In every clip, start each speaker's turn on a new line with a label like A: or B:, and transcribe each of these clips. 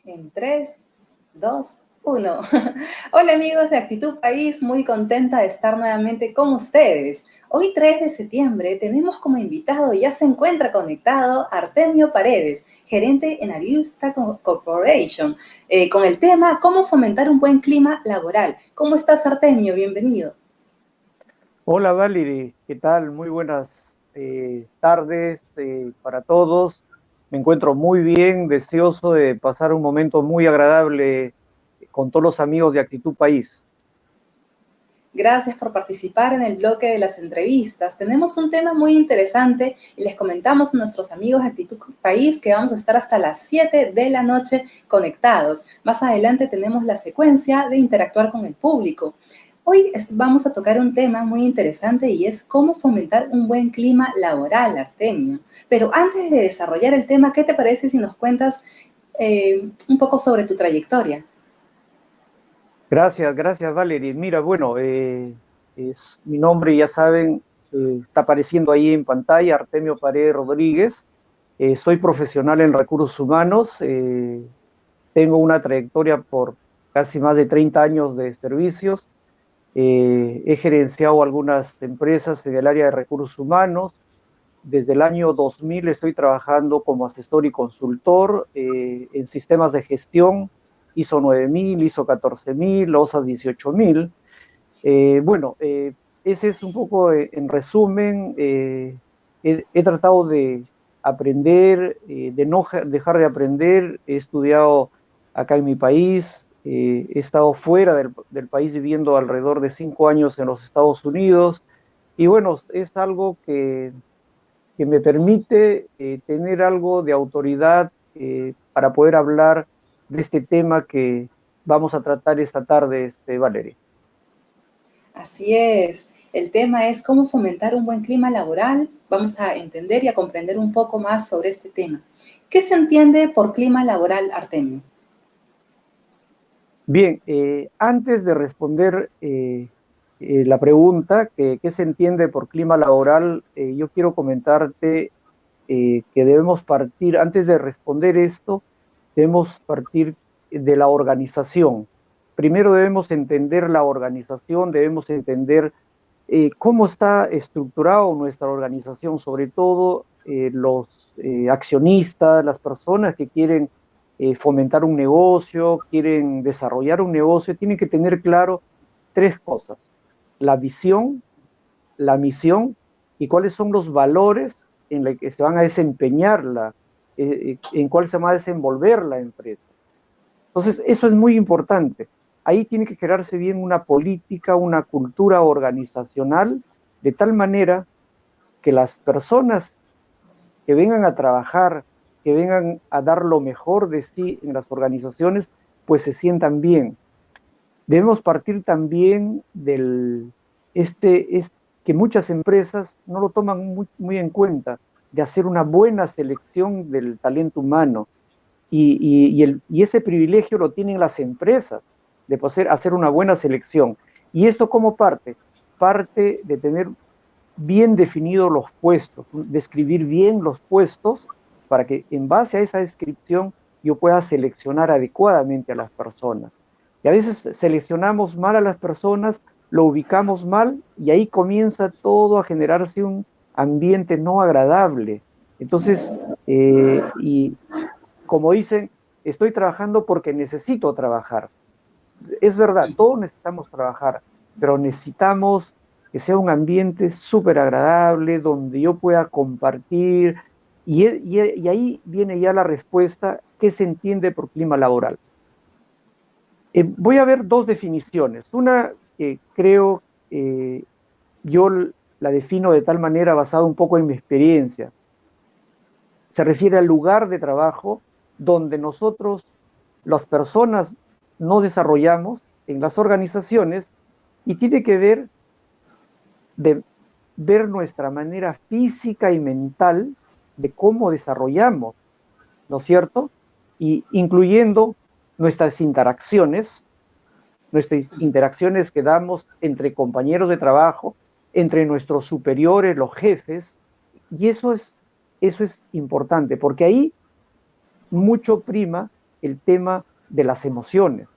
A: En 3, 2, 1. Hola amigos de Actitud País, muy contenta de estar nuevamente con ustedes. Hoy 3 de septiembre tenemos como invitado, ya se encuentra conectado, Artemio Paredes, gerente en Ariusta Corporation, con el tema ¿Cómo fomentar un buen clima laboral? ¿Cómo estás, Artemio? Bienvenido.
B: Hola Valerie, ¿qué tal? Muy buenas tardes para todos. Me encuentro muy bien, deseoso de pasar un momento muy agradable con todos los amigos de Actitud País.
A: Gracias por participar en el bloque de las entrevistas. Tenemos un tema muy interesante y les comentamos a nuestros amigos de Actitud País que vamos a estar hasta las 7 de la noche conectados. Más adelante tenemos la secuencia de interactuar con el público. Hoy vamos a tocar un tema muy interesante y es cómo fomentar un buen clima laboral, Artemio. Pero antes de desarrollar el tema, ¿qué te parece si nos cuentas un poco sobre tu trayectoria?
B: Gracias Valerie. Mira, bueno, es mi nombre, ya saben, está apareciendo ahí en pantalla, Artemio Paredes Rodríguez. Soy profesional en recursos humanos, tengo una trayectoria por casi más de 30 años de servicios. He gerenciado algunas empresas en el área de recursos humanos. Desde el año 2000 estoy trabajando como asesor y consultor en sistemas de gestión ISO 9000, ISO 14000, OSAS 18000. Bueno, ese es un poco en resumen. He tratado de aprender, de no dejar de aprender. He estudiado acá en mi país, he estado fuera del país viviendo alrededor de 5 años en los Estados Unidos. Y bueno, es algo que me permite tener algo de autoridad para poder hablar de este tema que vamos a tratar esta tarde, Valeria.
A: Así es. El tema es cómo fomentar un buen clima laboral. Vamos a entender y a comprender un poco más sobre este tema. ¿Qué se entiende por clima laboral, Artemio?
B: Bien, antes de responder la pregunta, ¿qué se entiende por clima laboral? Yo quiero comentarte que debemos partir, antes de responder esto, debemos partir de la organización. Primero debemos entender la organización, debemos entender cómo está estructurado nuestra organización, sobre todo los accionistas, las personas que quieren fomentar un negocio, quieren desarrollar un negocio, tienen que tener claro tres cosas: la visión, la misión y cuáles son los valores en los que se van a desempeñar en cuál se va a desenvolver la empresa. Entonces, eso es muy importante. Ahí tiene que crearse bien una política, una cultura organizacional, de tal manera que las personas que vengan a trabajar, que vengan a dar lo mejor de sí en las organizaciones, pues se sientan bien. Debemos partir también que muchas empresas no lo toman muy en cuenta, de hacer una buena selección del talento humano. Y ese privilegio lo tienen las empresas, de poder hacer una buena selección. ¿Y esto cómo parte? Parte de tener bien definidos los puestos, describir bien los puestos para que en base a esa descripción yo pueda seleccionar adecuadamente a las personas. Y a veces seleccionamos mal a las personas, lo ubicamos mal y ahí comienza todo a generarse un ambiente no agradable. Entonces, y como dicen, estoy trabajando porque necesito trabajar. Es verdad, todos necesitamos trabajar, pero necesitamos que sea un ambiente súper agradable, donde yo pueda compartir, y ahí viene ya la respuesta: ¿qué se entiende por clima laboral? Voy a ver dos definiciones. Una que creo yo la defino de tal manera basada un poco en mi experiencia. Se refiere al lugar de trabajo donde nosotros, las personas, no desarrollamos en las organizaciones, y tiene que ver de ver nuestra manera física y mental de cómo desarrollamos, ¿no es cierto? Y incluyendo nuestras interacciones que damos entre compañeros de trabajo, entre nuestros superiores, los jefes, y eso es importante, porque ahí mucho prima el tema de las emociones.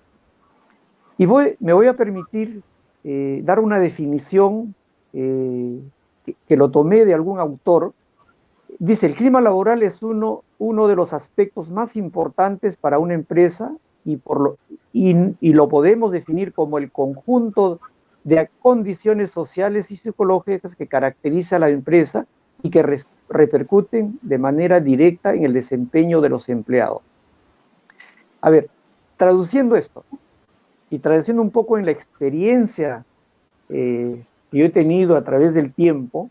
B: Y me voy a permitir dar una definición que lo tomé de algún autor. Dice, el clima laboral es uno de los aspectos más importantes para una empresa y lo podemos definir como el conjunto de condiciones sociales y psicológicas que caracteriza a la empresa y que repercuten de manera directa en el desempeño de los empleados. A ver, traduciendo esto y traduciendo un poco en la experiencia que yo he tenido a través del tiempo,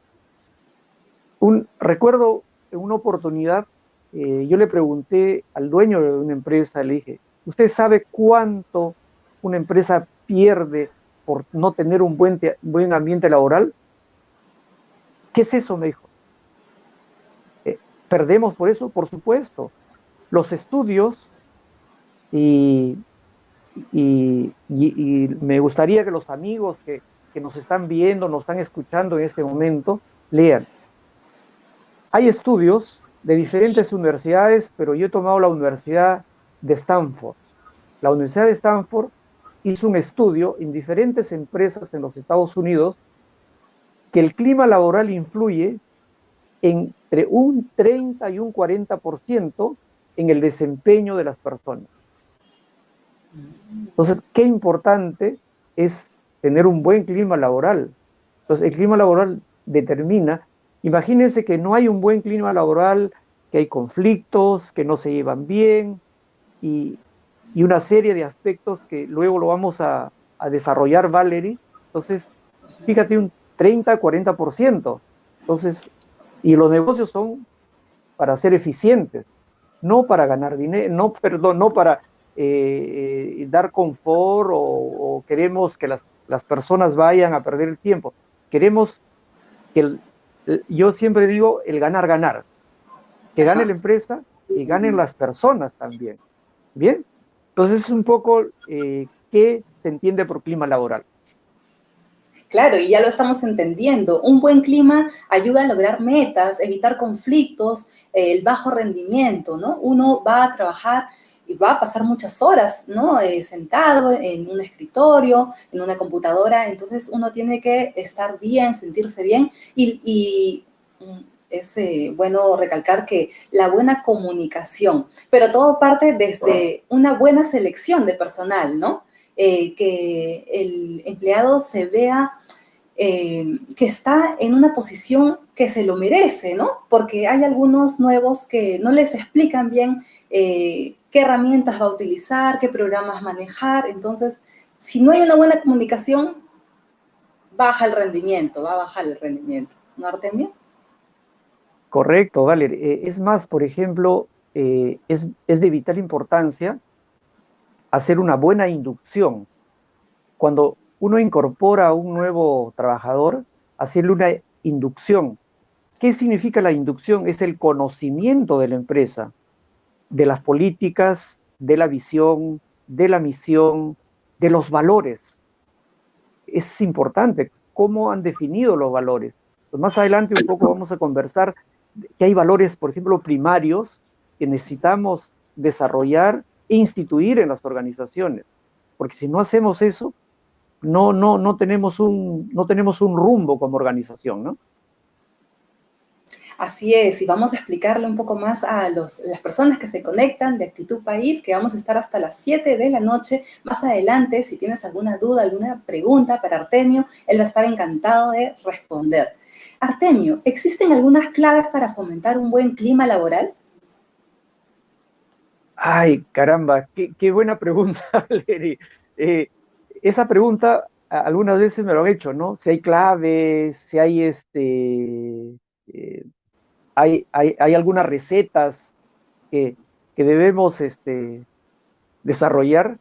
B: recuerdo en una oportunidad, yo le pregunté al dueño de una empresa, le dije, ¿usted sabe cuánto una empresa pierde por no tener un buen ambiente laboral? ¿Qué es eso? Me dijo. ¿Perdemos por eso? Por supuesto. Los estudios y me gustaría que los amigos que nos están viendo, nos están escuchando en este momento, lean. Hay estudios de diferentes universidades, pero yo he tomado la Universidad de Stanford. La Universidad de Stanford hizo un estudio en diferentes empresas en los Estados Unidos que el clima laboral influye entre un 30 y un 40% en el desempeño de las personas. Entonces, qué importante es tener un buen clima laboral. Entonces, el clima laboral determina, imagínense que no hay un buen clima laboral, que hay conflictos, que no se llevan bien y una serie de aspectos que luego lo vamos a desarrollar, Valerie. Entonces, fíjate, un 30-40%. Entonces, y los negocios son para ser eficientes, no para ganar dinero, no para dar confort o queremos que las personas vayan a perder el tiempo. Queremos que, yo siempre digo, el ganar, que gane la empresa y ganen las personas también. ¿Bien? Entonces es un poco qué se entiende por clima laboral.
A: Claro, y ya lo estamos entendiendo. Un buen clima ayuda a lograr metas, evitar conflictos, el bajo rendimiento, ¿no? Uno va a trabajar y va a pasar muchas horas, ¿no? Sentado en un escritorio, en una computadora, entonces uno tiene que estar bien, sentirse bien y es bueno recalcar que la buena comunicación, pero todo parte desde una buena selección de personal, ¿no? Que el empleado se vea que está en una posición que se lo merece, ¿no? Porque hay algunos nuevos que no les explican bien qué herramientas va a utilizar, qué programas manejar. Entonces, si no hay una buena comunicación, baja el rendimiento, va a bajar el rendimiento. ¿No, Artemio?
B: Correcto, Valerie. Es más, por ejemplo, es de vital importancia hacer una buena inducción. Cuando uno incorpora a un nuevo trabajador, hacerle una inducción. ¿Qué significa la inducción? Es el conocimiento de la empresa, de las políticas, de la visión, de la misión, de los valores. Es importante cómo han definido los valores. Pues más adelante un poco vamos a conversar que hay valores, por ejemplo, primarios que necesitamos desarrollar e instituir en las organizaciones. Porque si no hacemos eso, no tenemos un rumbo como organización, ¿no?
A: Así es, y vamos a explicarle un poco más a las personas que se conectan de Actitud País, que vamos a estar hasta las 7 de la noche. Más adelante, si tienes alguna duda, alguna pregunta para Artemio, él va a estar encantado de responder. Artemio, ¿existen algunas claves para fomentar un buen clima laboral?
B: Ay, caramba, qué buena pregunta, Valerie. Esa pregunta algunas veces me lo han hecho, ¿no? Si hay claves, si hay hay algunas recetas que debemos desarrollar.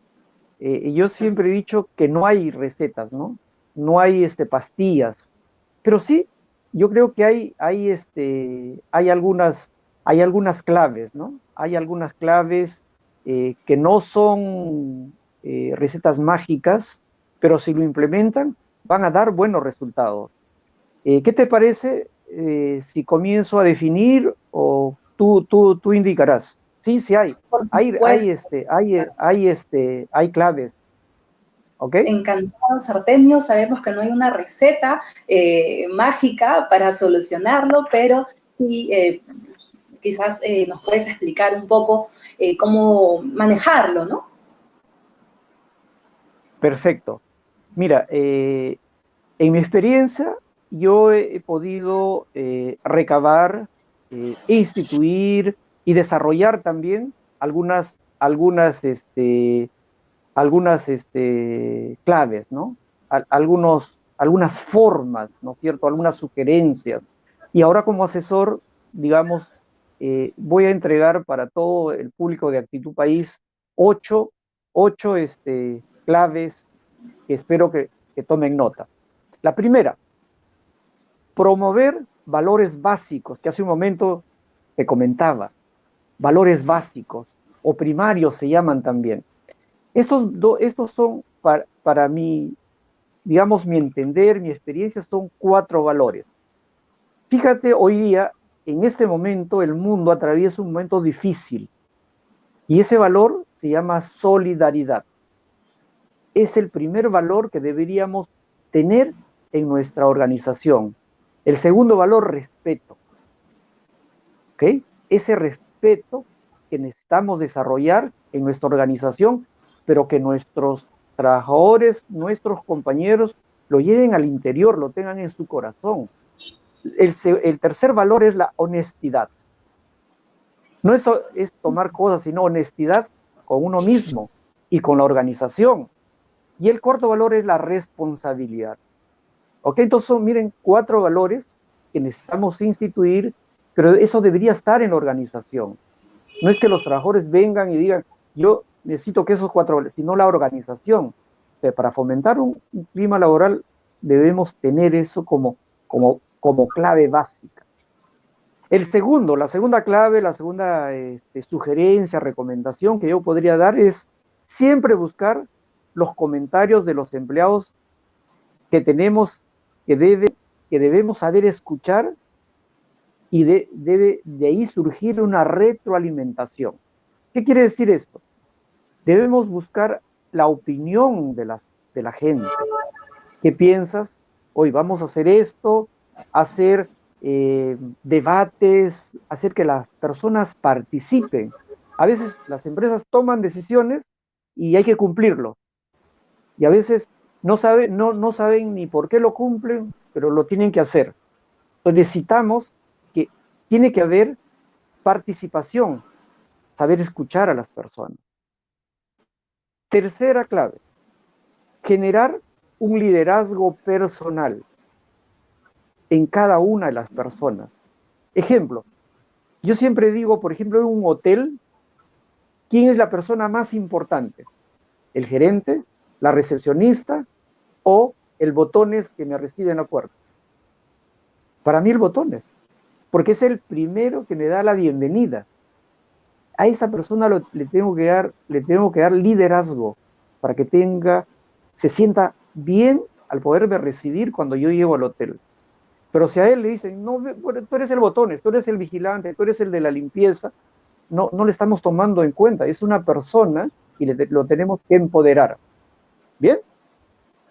B: Y yo siempre he dicho que no hay recetas, ¿no? No hay pastillas. Pero sí, yo creo que hay algunas claves, ¿no? Hay algunas claves que no son recetas mágicas, pero si lo implementan, van a dar buenos resultados. ¿Qué te parece si comienzo a definir o tú indicarás? Sí, sí hay.
A: Por
B: Hay, hay,
A: supuesto.
B: este, hay, hay claves, ¿ok?
A: Encantados, Artemio. Sabemos que no hay una receta mágica para solucionarlo, pero sí, quizás nos puedes explicar un poco cómo manejarlo, ¿no?
B: Perfecto. Mira, en mi experiencia, yo he podido recabar, instituir y desarrollar también algunas claves, ¿no? Algunas formas, ¿no es cierto? Algunas sugerencias. Y ahora como asesor, digamos, voy a entregar para todo el público de Actitud País ocho, ocho claves que espero que tomen nota. La primera, promover valores básicos, que hace un momento te comentaba, valores básicos o primarios se llaman también. Estos son, para mí, digamos, mi entender, mi experiencia, son cuatro valores. Fíjate, hoy día, en este momento, el mundo atraviesa un momento difícil y ese valor se llama solidaridad. Es el primer valor que deberíamos tener en nuestra organización. El segundo valor, respeto. ¿Ok? Ese respeto que necesitamos desarrollar en nuestra organización, pero que nuestros trabajadores, nuestros compañeros, lo lleven al interior, lo tengan en su corazón. El tercer valor es la honestidad. No es tomar cosas, sino honestidad con uno mismo y con la organización. Y el cuarto valor es la responsabilidad. ¿Ok? Entonces son, miren, cuatro valores que necesitamos instituir, pero eso debería estar en la organización. No es que los trabajadores vengan y digan, yo necesito que esos cuatro valores, sino la organización. Para fomentar un clima laboral debemos tener eso como clave básica. La segunda clave, la segunda sugerencia, recomendación que yo podría dar es siempre buscar los comentarios de los empleados que tenemos, que, debe, que debemos saber escuchar y debe de ahí surgir una retroalimentación. ¿Qué quiere decir esto? Debemos buscar la opinión de la gente. ¿Qué piensas? Hoy vamos a hacer esto, hacer debates, hacer que las personas participen. A veces las empresas toman decisiones y hay que cumplirlo. Y a veces no saben ni por qué lo cumplen, pero lo tienen que hacer. Entonces necesitamos que tiene que haber participación, saber escuchar a las personas. Tercera clave, generar un liderazgo personal en cada una de las personas. Ejemplo, yo siempre digo, por ejemplo, en un hotel, ¿quién es la persona más importante? ¿El gerente, la recepcionista o el botones que me recibe en la puerta? Para mí el botones, porque es el primero que me da la bienvenida. A esa persona le tengo que dar liderazgo para que se sienta bien al poderme recibir cuando yo llego al hotel. Pero si a él le dicen, no, tú eres el botones, tú eres el vigilante, tú eres el de la limpieza, no le estamos tomando en cuenta. Es una persona y lo tenemos que empoderar. ¿Bien?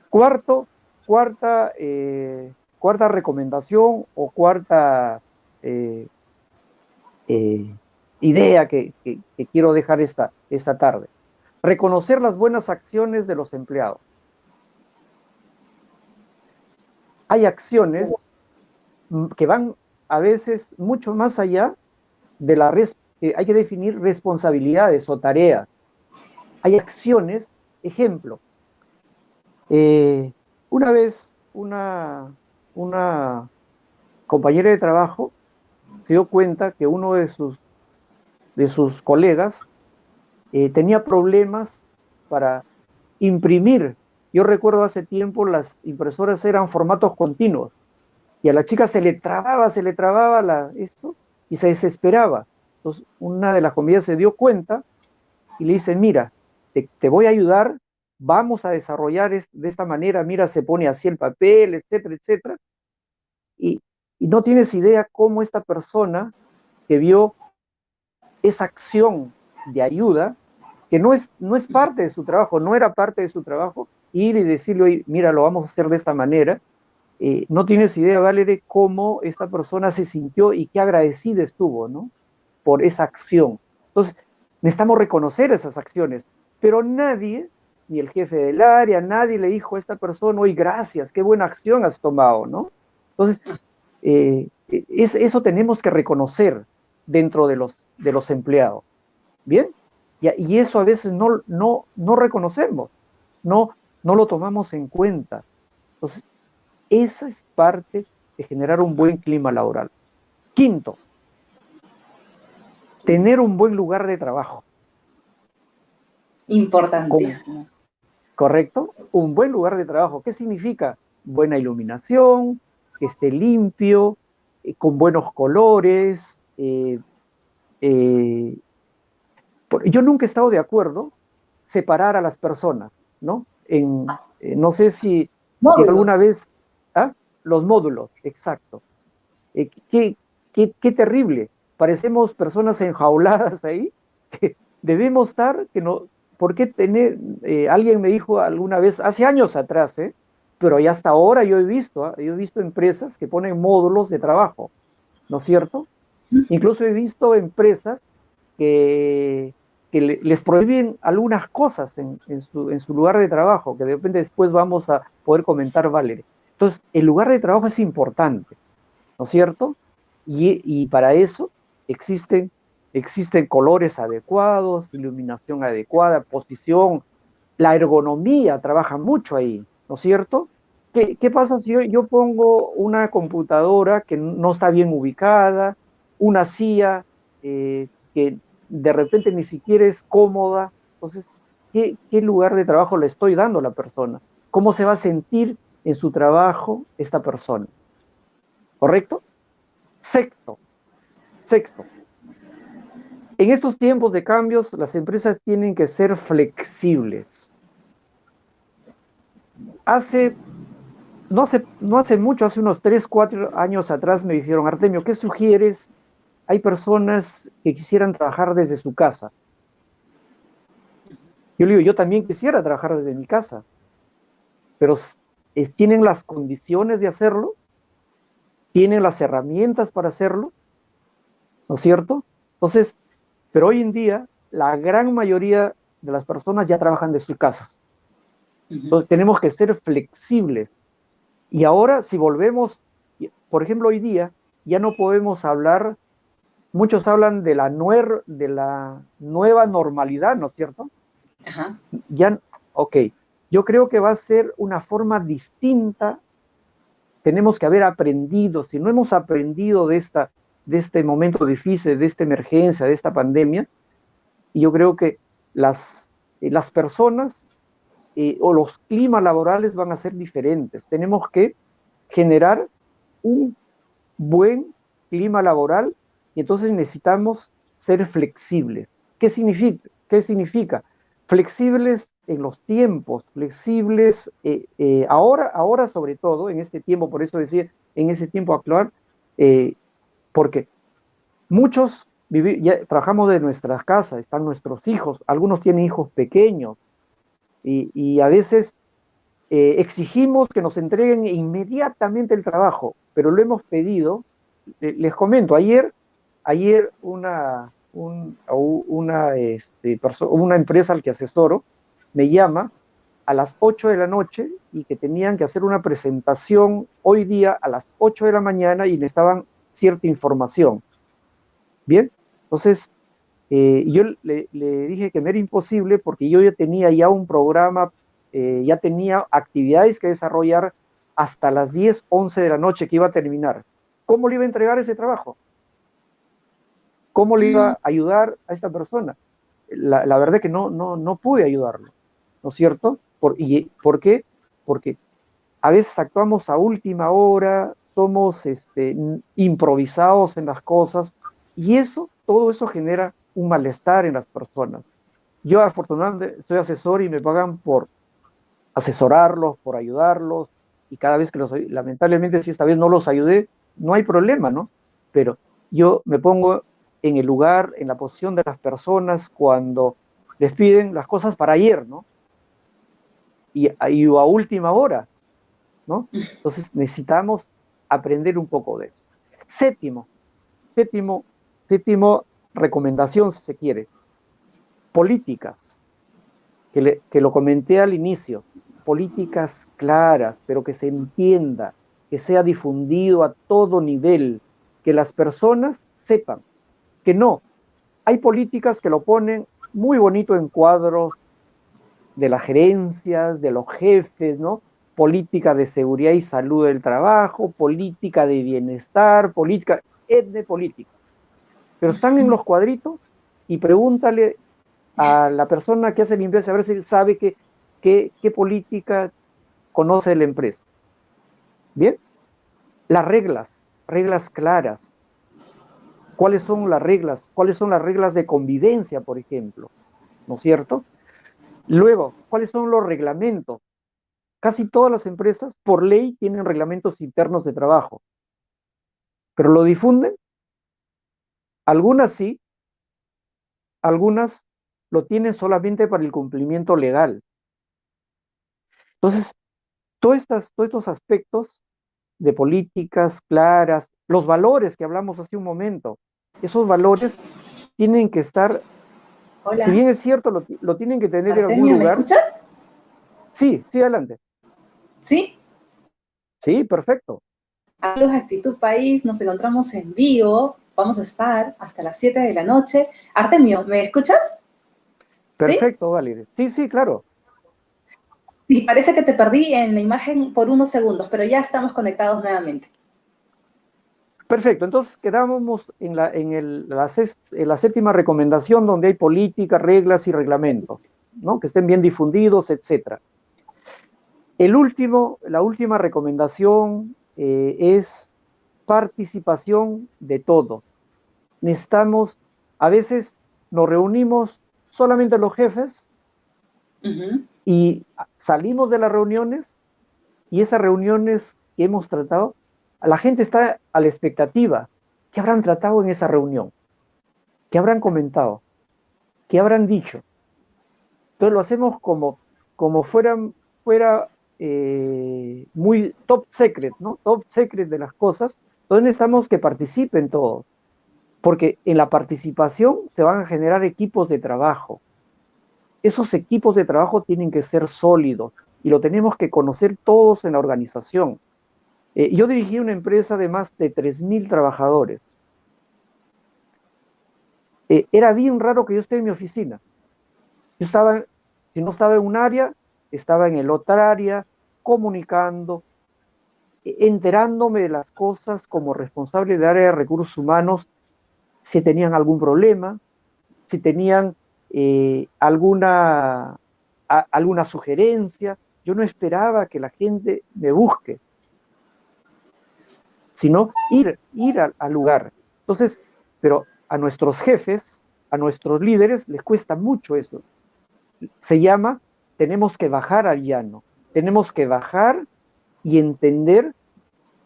B: Cuarto, cuarta recomendación o cuarta eh, eh, idea que quiero dejar esta tarde. Reconocer las buenas acciones de los empleados. Hay acciones que van a veces mucho más allá de hay que definir responsabilidades o tareas. Hay acciones, ejemplo, una vez una compañera de trabajo se dio cuenta que uno de sus colegas tenía problemas para imprimir. Yo recuerdo hace tiempo las impresoras eran formatos continuos y a la chica se le trababa esto y se desesperaba. Entonces, una de las compañeras se dio cuenta y le dice, mira, te voy a ayudar, vamos a desarrollar de esta manera, mira, se pone así el papel, etcétera, etcétera. Y, y no tienes idea cómo esta persona que vio esa acción de ayuda, que no es parte de su trabajo, no era parte de su trabajo, ir y decirle, oye, mira, lo vamos a hacer de esta manera. No tienes idea, Valerie, cómo esta persona se sintió y qué agradecida estuvo, ¿no? Por esa acción. Entonces, necesitamos reconocer esas acciones, pero nadie, ni el jefe del área, nadie le dijo a esta persona, oye, gracias, qué buena acción has tomado, ¿no? Entonces, eso tenemos que reconocer dentro de los empleados, ¿bien? Y eso a veces no reconocemos, no lo tomamos en cuenta. Entonces, esa es parte de generar un buen clima laboral. Quinto, tener un buen lugar de trabajo.
A: Importantísimo.
B: ¿Correcto? Un buen lugar de trabajo. ¿Qué significa? Buena iluminación, que esté limpio, con buenos colores. Yo nunca he estado de acuerdo separar a las personas, ¿no? No sé si alguna
A: Módulos.
B: vez... ¿Ah? Los módulos, exacto. Qué terrible. Parecemos personas enjauladas ahí, que debemos estar, que no, ¿por qué tener? Alguien me dijo alguna vez, hace años atrás, pero ya hasta ahora yo he visto empresas que ponen módulos de trabajo, ¿no es cierto? Incluso he visto empresas que les prohíben algunas cosas en su lugar de trabajo, que de repente después vamos a poder comentar, Valerie. Entonces, el lugar de trabajo es importante, ¿no es cierto? Y para eso existen colores adecuados, iluminación adecuada, posición, la ergonomía trabaja mucho ahí, ¿no es cierto? ¿Qué pasa si yo pongo una computadora que no está bien ubicada, una silla que de repente ni siquiera es cómoda? Entonces, ¿qué lugar de trabajo le estoy dando a la persona? ¿Cómo se va a sentir en su trabajo esta persona? ¿Correcto? Sexto, en estos tiempos de cambios, las empresas tienen que ser flexibles. Hace no hace mucho, hace unos 3, 4 años atrás me dijeron, Artemio, ¿qué sugieres? Hay personas que quisieran trabajar desde su casa. Yo le digo, yo también quisiera trabajar desde mi casa, pero ¿tienen las condiciones de hacerlo? ¿Tienen las herramientas para hacerlo? ¿No es cierto? Entonces, pero hoy en día, la gran mayoría de las personas ya trabajan de sus casas. Entonces, tenemos que ser flexibles. Y ahora, si volvemos, por ejemplo, hoy día, ya no podemos hablar. Muchos hablan de la nueva normalidad, ¿no es cierto?
A: Ajá.
B: Ok, yo creo que va a ser una forma distinta. Tenemos que haber aprendido, si no hemos aprendido de este momento difícil, de esta emergencia, de esta pandemia, y yo creo que las personas o los climas laborales van a ser diferentes. Tenemos que generar un buen clima laboral y entonces necesitamos ser flexibles. ¿Qué significa? Flexibles en los tiempos, flexibles ahora sobre todo, en este tiempo, por eso decía, en ese tiempo actual, porque muchos ya trabajamos de nuestras casas, están nuestros hijos, algunos tienen hijos pequeños y a veces exigimos que nos entreguen inmediatamente el trabajo, pero lo hemos pedido. Les comento, ayer una empresa al que asesoro me llama a las 8 de la noche y que tenían que hacer una presentación hoy día a las 8 de la mañana y necesitaban cierta información. Bien, entonces yo le dije que me era imposible porque yo ya tenía un programa, ya tenía actividades que desarrollar hasta las 10, 11 de la noche que iba a terminar. ¿Cómo le iba a entregar ese trabajo? ¿Cómo le iba a ayudar a esta persona? La verdad es que no pude ayudarlo, ¿no es cierto? ¿Por qué? Porque a veces actuamos a última hora, somos improvisados en las cosas y todo eso genera un malestar en las personas. Yo afortunadamente soy asesor y me pagan por asesorarlos, por ayudarlos, y cada vez que lamentablemente si esta vez no los ayudé, no hay problema, ¿no? Pero yo me pongo en el lugar, en la posición de las personas cuando les piden las cosas para ayer, ¿no? Y a última hora, ¿no? Entonces necesitamos aprender un poco de eso. Séptimo, séptimo, séptimo recomendación, si se quiere, políticas, que lo comenté al inicio, políticas claras, pero que se entienda, que sea difundido a todo nivel, que las personas sepan que no, hay políticas que lo ponen muy bonito en cuadros de las gerencias, de los jefes, ¿no? Política de seguridad y salud del trabajo, política de bienestar, política, política. Pero están en los cuadritos y pregúntale a la persona que hace limpieza a ver si sabe qué política conoce la empresa. Bien, las reglas claras. ¿Cuáles son las reglas? ¿Cuáles son las reglas de convivencia, por ejemplo? ¿No es cierto? Luego, ¿cuáles son los reglamentos? Casi todas las empresas, por ley, tienen reglamentos internos de trabajo, pero lo difunden. Algunas sí, algunas lo tienen solamente para el cumplimiento legal. Entonces, todos estos aspectos de políticas claras, los valores que hablamos hace un momento, esos valores tienen que estar, si
A: Hola,
B: bien es cierto, lo tienen que tener en algún
A: Artemio, ¿me
B: lugar.
A: escuchas?
B: Sí, sí, adelante.
A: ¿Sí?
B: Sí, perfecto.
A: Amigos de Actitud País, nos encontramos en vivo. Vamos a estar hasta las 7 de la noche. Artemio, ¿me escuchas? ¿Sí?
B: Perfecto, Valerie. Sí, sí, claro.
A: Sí, parece que te perdí en la imagen por unos segundos, pero ya estamos conectados nuevamente.
B: Perfecto. Entonces quedábamos en la séptima recomendación donde hay políticas, reglas y reglamentos, ¿no? Que estén bien difundidos, etcétera. La última recomendación es participación de todo. Necesitamos, a veces nos reunimos solamente los jefes y salimos de las reuniones y esas reuniones que hemos tratado, la gente está a la expectativa. ¿Qué habrán tratado en esa reunión? ¿Qué habrán comentado? ¿Qué habrán dicho? Entonces lo hacemos como fuera muy top secret, ¿no? Top secret de las cosas. Entonces necesitamos que participen todos, porque en la participación se van a generar equipos de trabajo. Esos equipos de trabajo tienen que ser sólidos y lo tenemos que conocer todos en la organización. Yo dirigí una empresa de más de 3.000 trabajadores. Era bien raro que yo esté en mi oficina. Yo estaba, si no estaba en un área, estaba en el otra área, comunicando, enterándome de las cosas como responsable del área de recursos humanos, si tenían algún problema, si tenían alguna sugerencia. Yo no esperaba que la gente me busque, sino ir al lugar. Entonces, pero a nuestros jefes, a nuestros líderes, les cuesta mucho eso. Se llama, tenemos que bajar al llano, tenemos que bajar y entender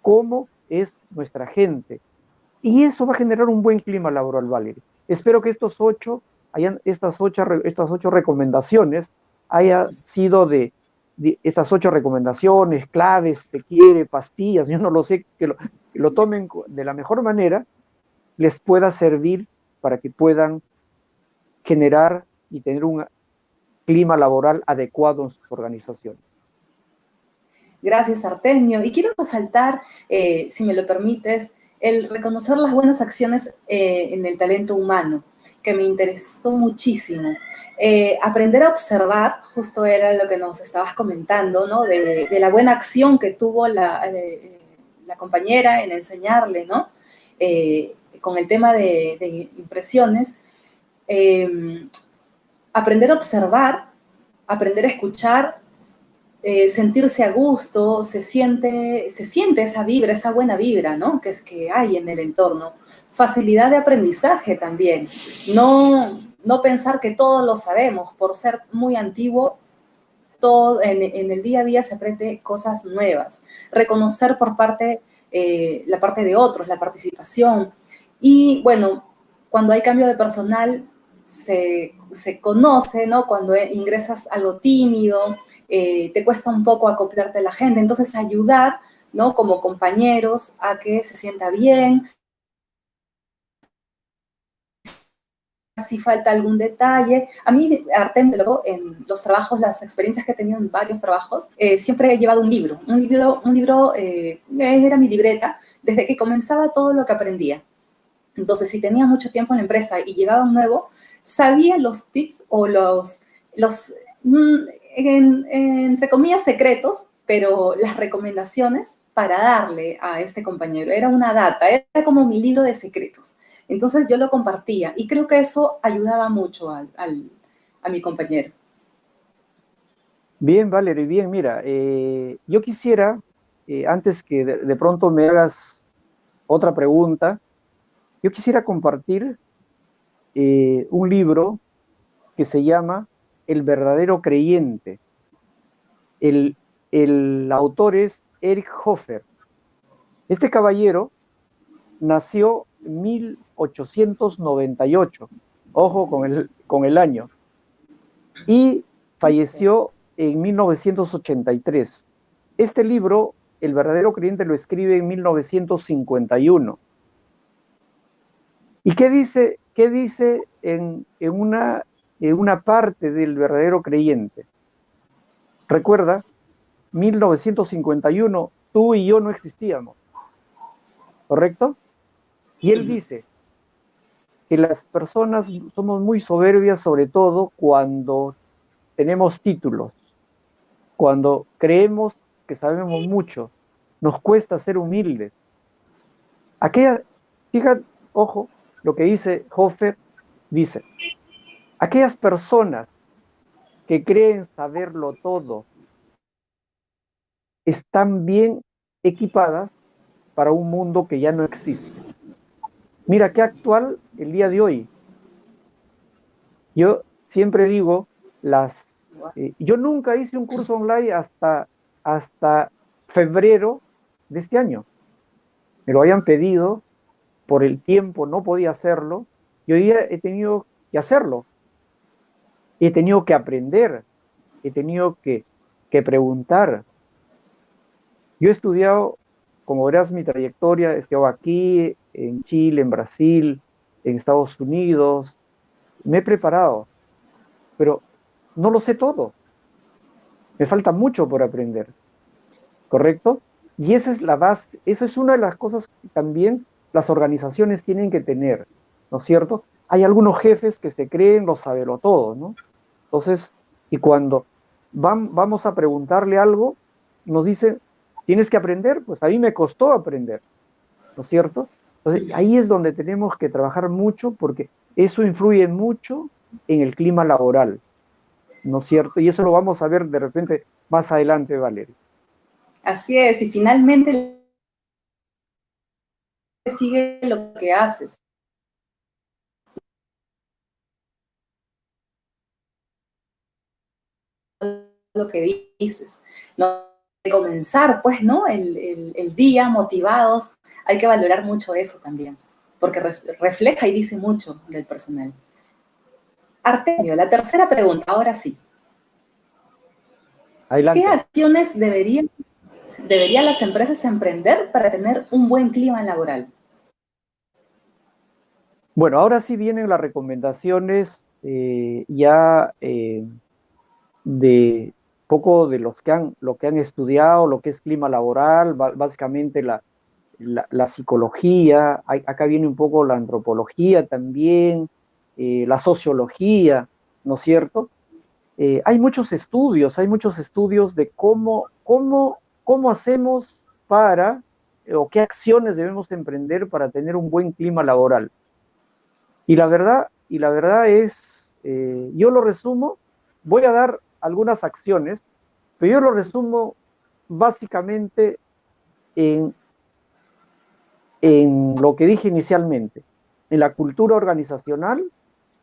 B: cómo es nuestra gente. Y eso va a generar un buen clima laboral, Valerie. Espero que estas ocho recomendaciones haya sido de estas ocho recomendaciones, claves, se quiere, pastillas, yo no lo sé, que lo tomen de la mejor manera, les pueda servir para que puedan generar y tener un clima laboral adecuado en sus organizaciones.
A: Gracias, Artemio. Y quiero resaltar, si me lo permites, el reconocer las buenas acciones en el talento humano, que me interesó muchísimo. Aprender a observar, justo era lo que nos estabas comentando, ¿no? De la buena acción que tuvo la compañera en enseñarle, ¿no? Con el tema de impresiones. Aprender a observar, aprender a escuchar, sentirse a gusto, se siente esa vibra, esa buena vibra, ¿no? Que hay en el entorno. Facilidad de aprendizaje también. No pensar que todos lo sabemos, por ser muy antiguo, todo en el día a día se aprende cosas nuevas. Reconocer por parte, la parte de otros, la participación. Y bueno, cuando hay cambio de personal, se conoce, ¿no? Cuando ingresas algo tímido, te cuesta un poco acoplarte a la gente, entonces ayudar, ¿no? Como compañeros a que se sienta bien, si falta algún detalle. A mí, Artem, en los trabajos, las experiencias que he tenido en varios trabajos, siempre he llevado un libro era mi libreta, desde que comenzaba todo lo que aprendía. Entonces, si tenía mucho tiempo en la empresa y llegaba un nuevo, sabía los tips o los entre comillas, secretos, pero las recomendaciones para darle a este compañero. Era una data, era como mi libro de secretos. Entonces yo lo compartía y creo que eso ayudaba mucho a mi compañero.
B: Bien, Valerie, bien, mira, yo quisiera, antes que de pronto me hagas otra pregunta, yo quisiera compartir un libro que se llama El verdadero creyente. El, el autor es Eric Hoffer. Este caballero nació en 1898, ojo con el año, y falleció en 1983. Este libro, El verdadero creyente, lo escribe en 1951. ¿Y qué dice en una parte del verdadero creyente? Recuerda, 1951, tú y yo no existíamos, ¿correcto? Y él dice que las personas somos muy soberbias, sobre todo cuando tenemos títulos, cuando creemos que sabemos mucho, nos cuesta ser humildes. Aquella, fíjate, ojo, lo que dice Hofer, dice, aquellas personas que creen saberlo todo están bien equipadas para un mundo que ya no existe. Mira qué actual el día de hoy. Yo siempre digo, yo nunca hice un curso online hasta febrero de este año. Me lo habían pedido, por el tiempo no podía hacerlo, y hoy día he tenido que hacerlo. He tenido que aprender, he tenido que preguntar. Yo he estudiado, como verás mi trayectoria, he estudiado aquí, en Chile, en Brasil, en Estados Unidos, me he preparado, pero no lo sé todo. Me falta mucho por aprender, ¿correcto? Y esa es la base, esa es una de las cosas que también las organizaciones tienen que tener, ¿no es cierto? Hay algunos jefes que se creen lo sabelo todo, ¿no? Entonces, y cuando vamos a preguntarle algo, nos dicen, ¿tienes que aprender? Pues a mí me costó aprender, ¿no es cierto? Entonces, ahí es donde tenemos que trabajar mucho porque eso influye mucho en el clima laboral, ¿no es cierto? Y eso lo vamos a ver de repente más adelante, Valeria.
A: Así es, y finalmente sigue lo que haces, lo que dices, ¿no? Comenzar, pues, ¿no? El día motivados, hay que valorar mucho eso también, porque refleja y dice mucho del personal. Artemio, la tercera pregunta, ahora sí. ¿Qué
B: Adelante.
A: acciones deberían las empresas emprender para tener un buen clima laboral?
B: Bueno, ahora sí vienen las recomendaciones ya de poco de lo que han estudiado, lo que es clima laboral, básicamente la psicología, acá viene un poco la antropología también, la sociología, ¿no es cierto? Hay muchos estudios de cómo hacemos para, o qué acciones debemos emprender para tener un buen clima laboral. Y la verdad es, yo lo resumo, voy a dar algunas acciones, pero yo lo resumo básicamente en, en lo que dije inicialmente, en la cultura organizacional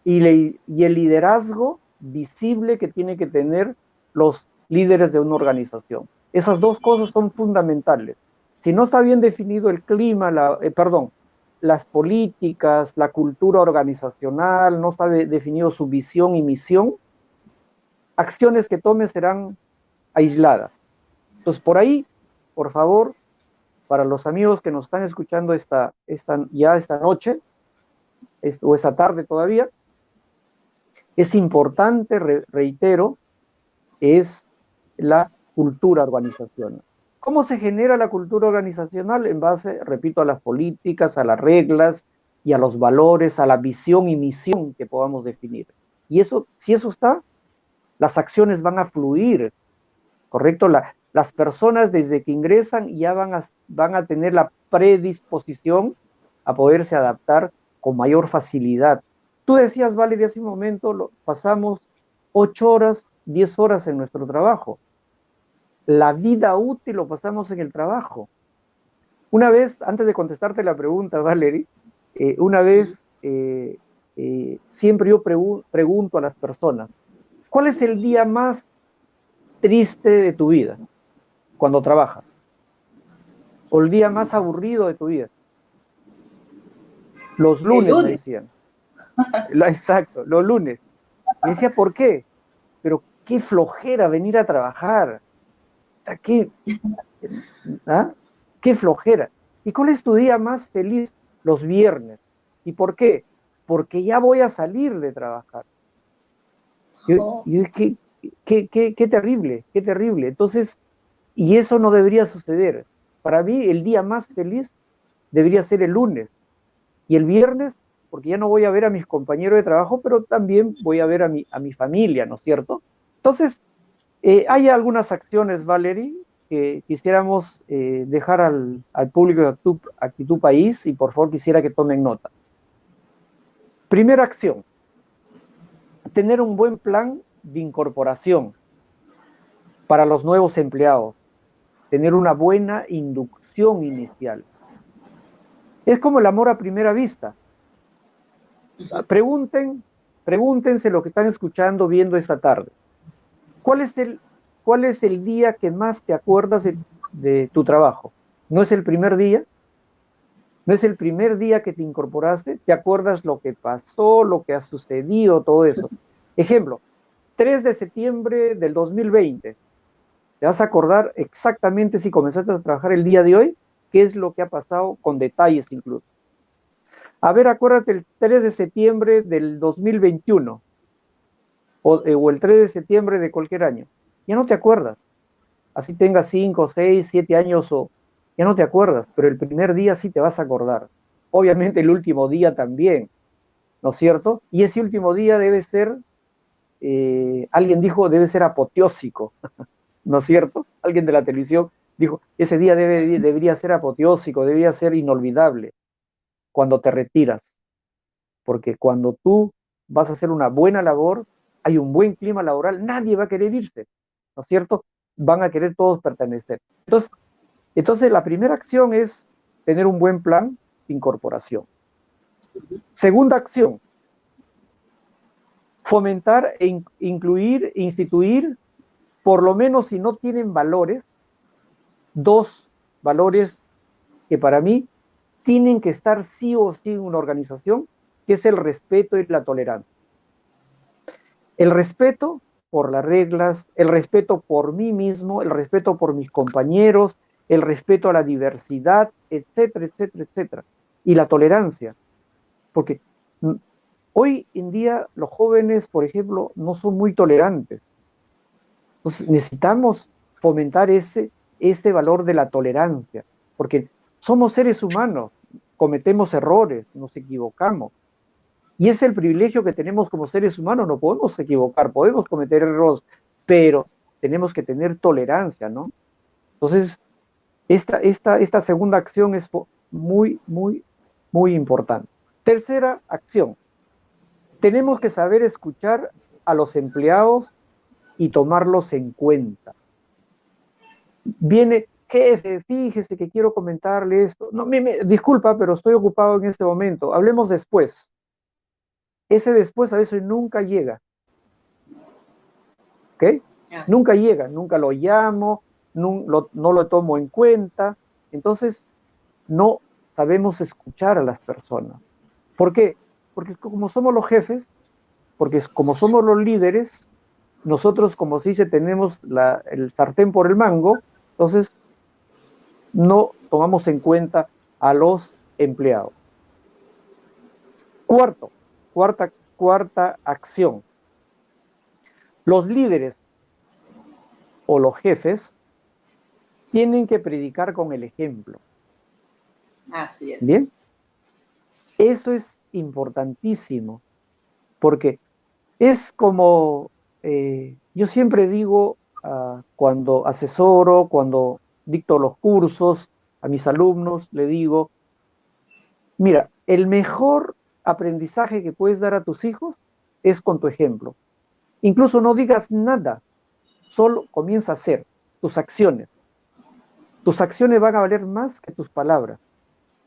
B: y el liderazgo visible que tiene que tener los líderes de una organización. Esas dos cosas son fundamentales. Si no está bien definido el clima, perdón, las políticas, la cultura organizacional, no está definido su visión y misión, acciones que tome serán aisladas. Entonces, por ahí, por favor, para los amigos que nos están escuchando esta noche, o esta tarde todavía, es importante, reitero, es la cultura organizacional. ¿Cómo se genera la cultura organizacional? En base, repito, a las políticas, a las reglas y a los valores, a la visión y misión que podamos definir. Y eso, si eso está, las acciones van a fluir, ¿correcto? Las personas desde que ingresan ya van a tener la predisposición a poderse adaptar con mayor facilidad. Tú decías, Valeria, hace un momento, pasamos 8 horas, 10 horas en nuestro trabajo. La vida útil lo pasamos en el trabajo. Una vez, antes de contestarte la pregunta, Valerie, una vez siempre yo pregunto a las personas, ¿cuál es el día más triste de tu vida cuando trabajas? ¿O el día más aburrido de tu vida? Los lunes, me decían. Exacto, los lunes. Me decía, ¿por qué? Pero qué flojera venir a trabajar. ¿Qué, ¿ah? Qué flojera. ¿Y cuál es tu día más feliz? Los viernes. ¿Y por qué? Porque ya voy a salir de trabajar. Qué terrible, qué terrible. Entonces, y eso no debería suceder. Para mí, el día más feliz debería ser el lunes. Y el viernes, porque ya no voy a ver a mis compañeros de trabajo, pero también voy a ver a mi familia, ¿no es cierto? Entonces, hay algunas acciones, Valerie, que quisiéramos dejar al público de Actitud País, y por favor quisiera que tomen nota. Primera acción, tener un buen plan de incorporación para los nuevos empleados, tener una buena inducción inicial. Es como el amor a primera vista. Pregúntense lo que están escuchando, viendo esta tarde. ¿Cuál es el día que más te acuerdas de tu trabajo? ¿No es el primer día? ¿No es el primer día que te incorporaste? ¿Te acuerdas lo que pasó, lo que ha sucedido, todo eso? Ejemplo, 3 de septiembre del 2020. ¿Te vas a acordar exactamente si comenzaste a trabajar el día de hoy? ¿Qué es lo que ha pasado con detalles incluso? A ver, acuérdate el 3 de septiembre del 2021 o el 3 de septiembre de cualquier año. Ya no te acuerdas. Así tengas 5, 6, 7 años ya no te acuerdas, pero el primer día sí te vas a acordar. Obviamente el último día también, ¿no es cierto? Y ese último día debe ser, alguien dijo, debe ser apoteósico, ¿no es cierto? Alguien de la televisión dijo, ese día debería ser apoteósico, debería ser inolvidable cuando te retiras, porque cuando tú vas a hacer una buena labor, hay un buen clima laboral, nadie va a querer irse, ¿no es cierto? Van a querer todos pertenecer. Entonces la primera acción es tener un buen plan de incorporación. Segunda acción, fomentar e incluir, instituir, por lo menos si no tienen valores, 2 valores que para mí tienen que estar sí o sí en una organización, que es el respeto y la tolerancia. El respeto por las reglas, el respeto por mí mismo, el respeto por mis compañeros, el respeto a la diversidad, etcétera, etcétera, etcétera. Y la tolerancia, porque hoy en día los jóvenes, por ejemplo, no son muy tolerantes. Entonces necesitamos fomentar ese valor de la tolerancia, porque somos seres humanos, cometemos errores, nos equivocamos. Y es el privilegio que tenemos como seres humanos, no podemos equivocar, podemos cometer errores, pero tenemos que tener tolerancia, ¿no? Entonces, esta segunda acción es muy, muy, muy importante. Tercera acción, tenemos que saber escuchar a los empleados y tomarlos en cuenta. Viene, jefe, fíjese que quiero comentarle esto. No, disculpa, pero estoy ocupado en este momento, hablemos después. Ese después a veces nunca llega. ¿Ok? Nunca llega, nunca lo llamo, no lo tomo en cuenta. Entonces, no sabemos escuchar a las personas. ¿Por qué? Porque como somos los jefes, porque como somos los líderes, nosotros, como se dice, tenemos el sartén por el mango, entonces no tomamos en cuenta a los empleados. Cuarta acción. Los líderes o los jefes tienen que predicar con el ejemplo.
A: Así es.
B: ¿Bien? Eso es importantísimo, porque es como, yo siempre digo, cuando asesoro, cuando dicto los cursos a mis alumnos, le digo, mira, el mejor aprendizaje que puedes dar a tus hijos es con tu ejemplo. Incluso no digas nada, solo comienza a hacer tus acciones. Tus acciones van a valer más que tus palabras.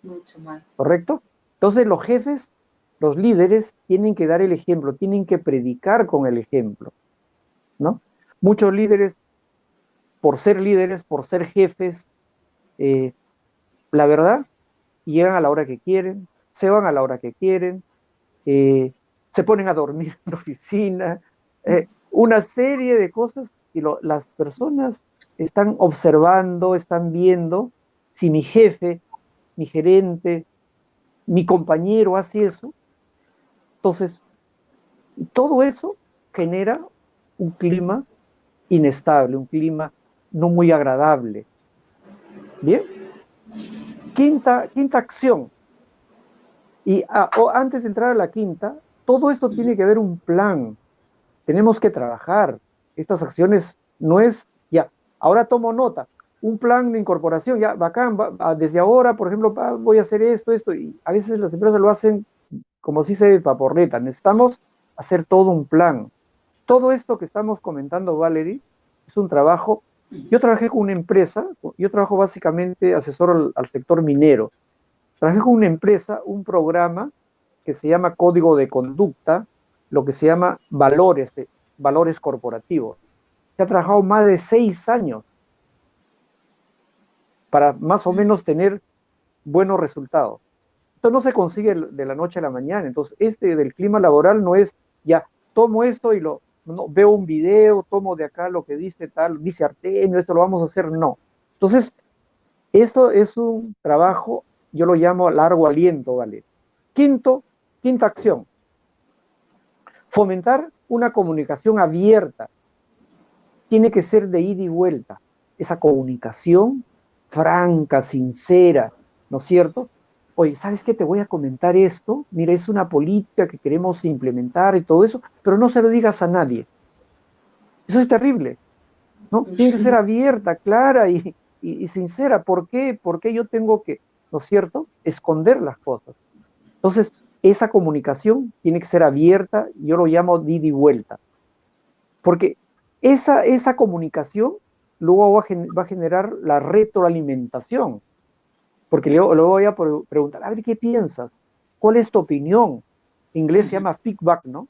A: Mucho más.
B: ¿Correcto? Entonces los jefes, los líderes, tienen que dar el ejemplo, tienen que predicar con el ejemplo, ¿no? Muchos líderes, por ser jefes, la verdad, llegan a la hora que quieren, se van a la hora que quieren, se ponen a dormir en la oficina, una serie de cosas, y las personas están observando, están viendo si mi jefe, mi gerente, mi compañero hace eso. Entonces, todo eso genera un clima inestable, un clima no muy agradable. Bien, quinta acción. Y antes de entrar a la quinta, todo esto tiene que haber un plan. Tenemos que trabajar. Estas acciones no es, ya, ahora tomo nota, un plan de incorporación, ya, bacán, desde ahora, por ejemplo, voy a hacer esto, y a veces las empresas lo hacen como si se paporreta. Necesitamos hacer todo un plan. Todo esto que estamos comentando, Valerie, es un trabajo. Yo trabajé con una empresa, yo trabajo básicamente asesor al sector minero. Trabajé con una empresa, un programa que se llama Código de Conducta, lo que se llama valores corporativos. Se ha trabajado más de 6 años para más o menos tener buenos resultados. Esto no se consigue de la noche a la mañana. Entonces, del clima laboral no es, ya, tomo esto y no, veo un video, tomo de acá lo que dice Artemio, esto lo vamos a hacer, no. Entonces, esto es un trabajo, yo lo llamo a largo aliento, ¿vale? Quinta acción, fomentar una comunicación abierta. Tiene que ser de ida y vuelta. Esa comunicación franca, sincera, ¿no es cierto? Oye, ¿sabes qué? Te voy a comentar esto. Mira, es una política que queremos implementar y todo eso, pero no se lo digas a nadie. Eso es terrible, ¿no? Tiene que ser abierta, clara y sincera. ¿Por qué? ¿Por qué yo tengo que, ¿no es cierto?, esconder las cosas? Entonces, esa comunicación tiene que ser abierta, yo lo llamo de ida y vuelta. Porque esa comunicación luego va a generar la retroalimentación. Porque le voy a preguntar, a ver, ¿qué piensas? ¿Cuál es tu opinión? En inglés se llama feedback, ¿no?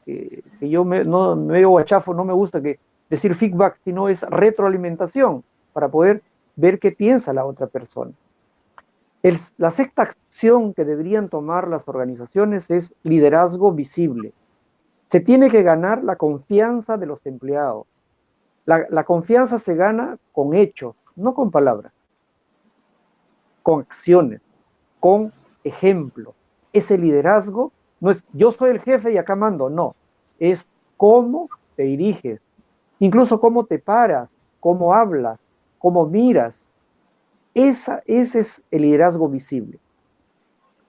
B: Que yo no me veo guachafo, no me gusta decir feedback, sino es retroalimentación para poder ver qué piensa la otra persona. La sexta acción que deberían tomar las organizaciones es liderazgo visible. Se tiene que ganar la confianza de los empleados. La confianza se gana con hechos, no con palabras, con acciones, con ejemplo. Ese liderazgo no es yo soy el jefe y acá mando, no. Es cómo te diriges, incluso cómo te paras, cómo hablas, cómo miras. Ese es el liderazgo visible.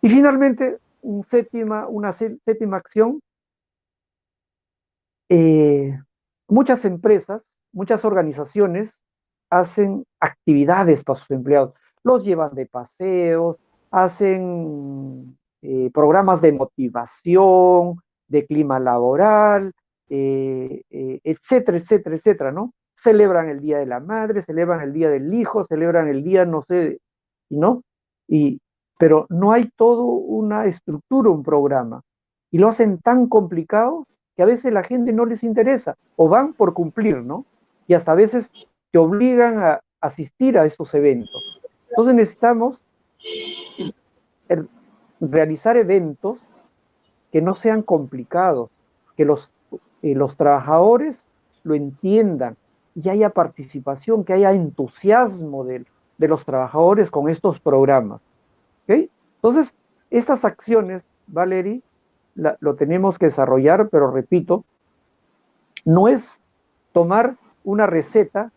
B: Y finalmente, una séptima acción. Muchas empresas, muchas organizaciones hacen actividades para sus empleados. Los llevan de paseos, hacen programas de motivación, de clima laboral, etcétera, etcétera, etcétera, ¿no? Celebran el Día de la Madre, celebran el Día del Hijo, celebran el día, no sé, ¿no? Pero no hay todo una estructura, un programa. Y lo hacen tan complicado que a veces la gente no les interesa, o van por cumplir, ¿no? Y hasta a veces te obligan a asistir a estos eventos. Entonces necesitamos er- realizar eventos que no sean complicados, que los trabajadores lo entiendan y haya participación, que haya entusiasmo de los trabajadores con estos programas. ¿Ok? Entonces, estas acciones, Valerie, lo tenemos que desarrollar, pero repito, no es tomar una receta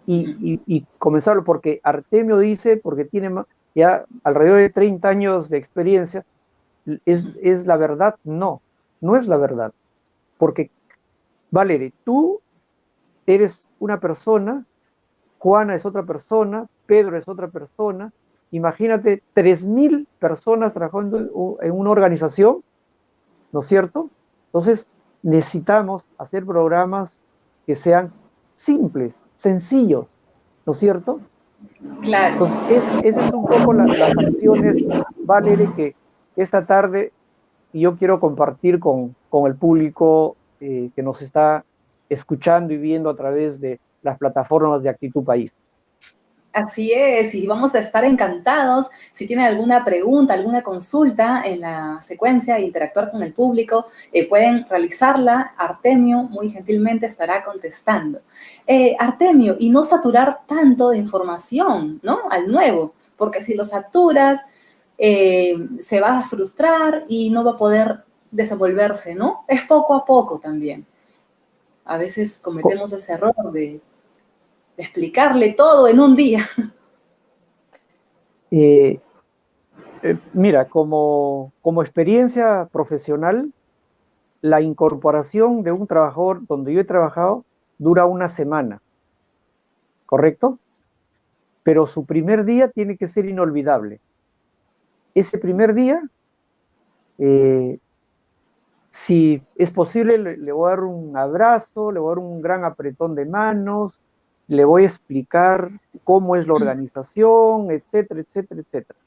B: y comenzarlo, porque Artemio dice, porque tiene ya alrededor de 30 años de experiencia, es la verdad. No, no es la verdad, porque Valerie, tú eres una persona, Juana es otra persona, Pedro es otra persona. Imagínate 3.000 personas trabajando en una organización, ¿no es cierto? Entonces, necesitamos hacer programas que sean simples, sencillos, ¿no es cierto?
A: Claro.
B: Entonces, esa es un poco las acciones, Valerie, que esta tarde yo quiero compartir con el público que nos está escuchando y viendo a través de las plataformas de Actitud País.
A: Así es, y vamos a estar encantados. Si tienen alguna pregunta, alguna consulta en la secuencia de interactuar con el público, pueden realizarla. Artemio muy gentilmente estará contestando. Artemio, y no saturar tanto de información, ¿no? Al nuevo, porque si lo saturas, se va a frustrar y no va a poder desenvolverse, ¿no? Es poco a poco también. A veces cometemos ese error de explicarle todo en un día.
B: Eh, Mira, como experiencia profesional, la incorporación de un trabajador donde yo he trabajado dura una semana, ¿correcto? Pero su primer día tiene que ser inolvidable. Ese primer día, eh, si es posible, le voy a dar un abrazo, le voy a dar un gran apretón de manos, le voy a explicar cómo es la organización, etcétera, etcétera, etcétera.